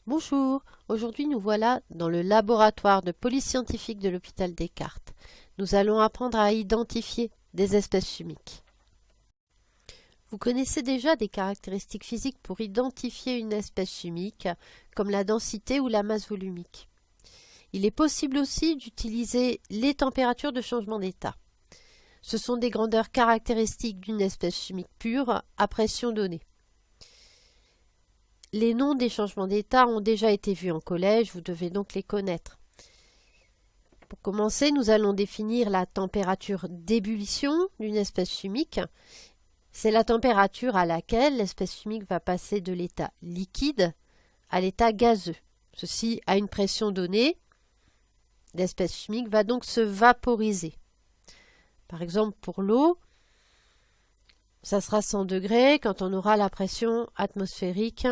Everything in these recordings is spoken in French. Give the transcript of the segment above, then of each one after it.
Bonjour, aujourd'hui nous voilà dans le laboratoire de police scientifique de l'hôpital Descartes. Nous allons apprendre à identifier des espèces chimiques. Vous connaissez déjà des caractéristiques physiques pour identifier une espèce chimique, comme la densité ou la masse volumique. Il est possible aussi d'utiliser les températures de changement d'état. Ce sont des grandeurs caractéristiques d'une espèce chimique pure à pression donnée. Les noms des changements d'état ont déjà été vus en collège, vous devez donc les connaître. Pour commencer, nous allons définir la température d'ébullition d'une espèce chimique. C'est la température à laquelle l'espèce chimique va passer de l'état liquide à l'état gazeux. Ceci à une pression donnée. L'espèce chimique va donc se vaporiser. Par exemple, pour l'eau, ça sera 100 degrés quand on aura la pression atmosphérique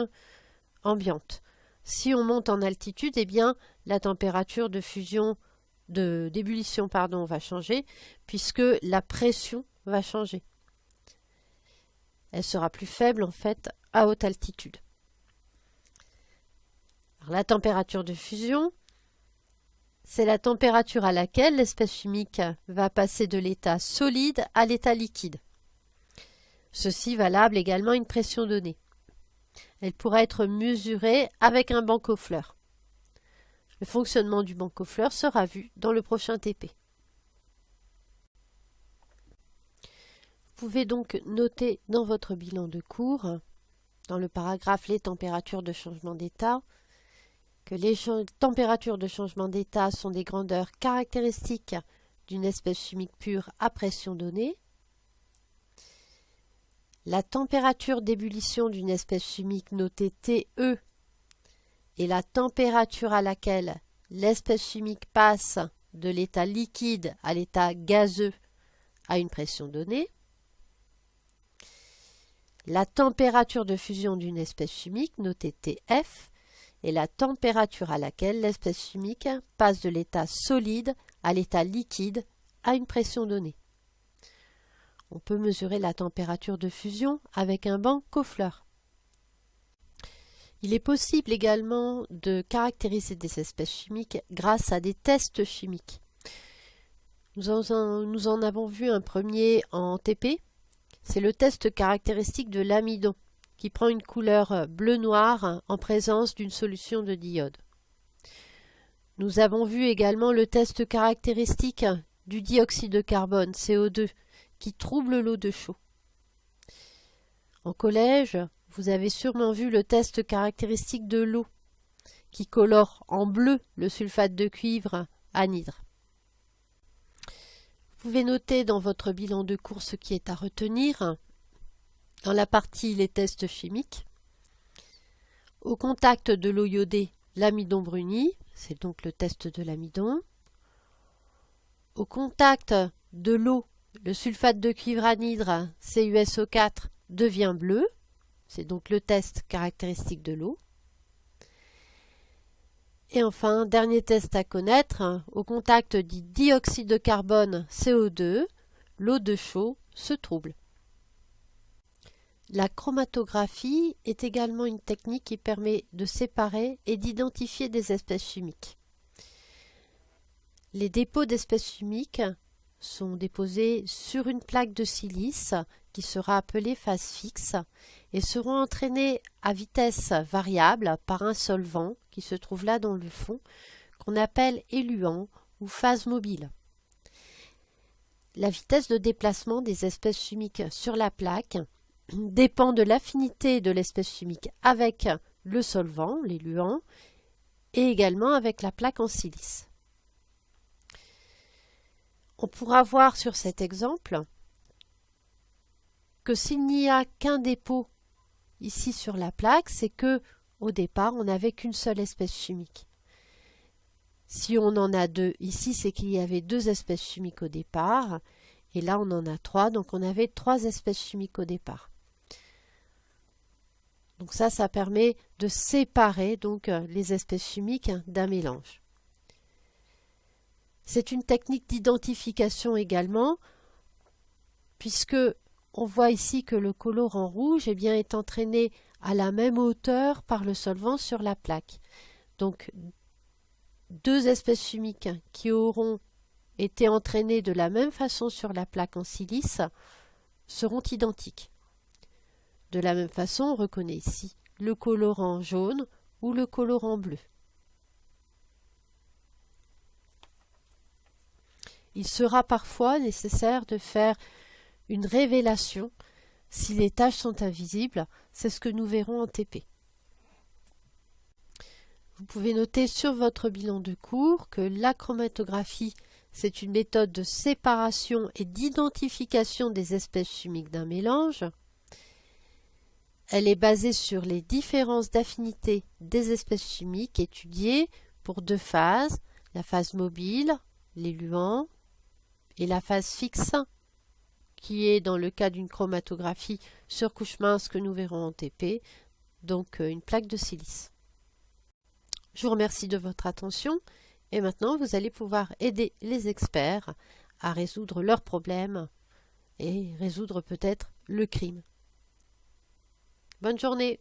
ambiante. Si on monte en altitude, eh bien, la température de fusion, d'ébullition, va changer, puisque la pression va changer. Elle sera plus faible, en fait, à haute altitude. Alors, la température de fusion, c'est la température à laquelle l'espèce chimique va passer de l'état solide à l'état liquide. Ceci valable également à une pression donnée. Elle pourra être mesurée avec un bancofleur. Le fonctionnement du bancofleur sera vu dans le prochain TP. Vous pouvez donc noter dans votre bilan de cours, dans le paragraphe « Les températures de changement d'état », que les températures de changement d'état sont des grandeurs caractéristiques d'une espèce chimique pure à pression donnée. La température d'ébullition d'une espèce chimique notée TE est la température à laquelle l'espèce chimique passe de l'état liquide à l'état gazeux à une pression donnée. La température de fusion d'une espèce chimique notée TF est la température à laquelle l'espèce chimique passe de l'état solide à l'état liquide à une pression donnée. On peut mesurer la température de fusion avec un bancofleur. Il est possible également de caractériser des espèces chimiques grâce à des tests chimiques. Nous en avons vu un premier en TP, c'est le test caractéristique de l'amidon, qui prend une couleur bleu-noir en présence d'une solution de d'iode. Nous avons vu également le test caractéristique du dioxyde de carbone, CO2, qui trouble l'eau de chaux. En collège, vous avez sûrement vu le test caractéristique de l'eau, qui colore en bleu le sulfate de cuivre anhydre. Vous pouvez noter dans votre bilan de cours ce qui est à retenir. Dans la partie les tests chimiques, au contact de l'eau iodée, l'amidon brunit, c'est donc le test de l'amidon. Au contact de l'eau, le sulfate de cuivre anhydre, CuSO4, devient bleu, c'est donc le test caractéristique de l'eau. Et enfin, dernier test à connaître, au contact du dioxyde de carbone, CO2, l'eau de chaux se trouble. La chromatographie est également une technique qui permet de séparer et d'identifier des espèces chimiques. Les dépôts d'espèces chimiques sont déposés sur une plaque de silice qui sera appelée phase fixe et seront entraînés à vitesse variable par un solvant qui se trouve là dans le fond, qu'on appelle éluant ou phase mobile. La vitesse de déplacement des espèces chimiques sur la plaque dépend de l'affinité de l'espèce chimique avec le solvant, l'éluant, et également avec la plaque en silice. On pourra voir sur cet exemple que s'il n'y a qu'un dépôt ici sur la plaque, c'est que au départ on n'avait qu'une seule espèce chimique. Si on en a deux ici, c'est qu'il y avait deux espèces chimiques au départ, et là on en a trois, donc on avait trois espèces chimiques au départ. Donc ça permet de séparer donc les espèces chimiques d'un mélange. C'est une technique d'identification également, puisque on voit ici que le colorant rouge est entraîné à la même hauteur par le solvant sur la plaque. Donc, deux espèces chimiques qui auront été entraînées de la même façon sur la plaque en silice seront identiques. De la même façon, on reconnaît ici le colorant jaune ou le colorant bleu. Il sera parfois nécessaire de faire une révélation si les taches sont invisibles, c'est ce que nous verrons en TP. Vous pouvez noter sur votre bilan de cours que la chromatographie, c'est une méthode de séparation et d'identification des espèces chimiques d'un mélange. Elle est basée sur les différences d'affinité des espèces chimiques étudiées pour deux phases, la phase mobile, l'éluant, et la phase fixe, qui est dans le cas d'une chromatographie sur couche mince que nous verrons en TP, donc une plaque de silice. Je vous remercie de votre attention et maintenant vous allez pouvoir aider les experts à résoudre leurs problèmes et résoudre peut-être le crime. Bonne journée!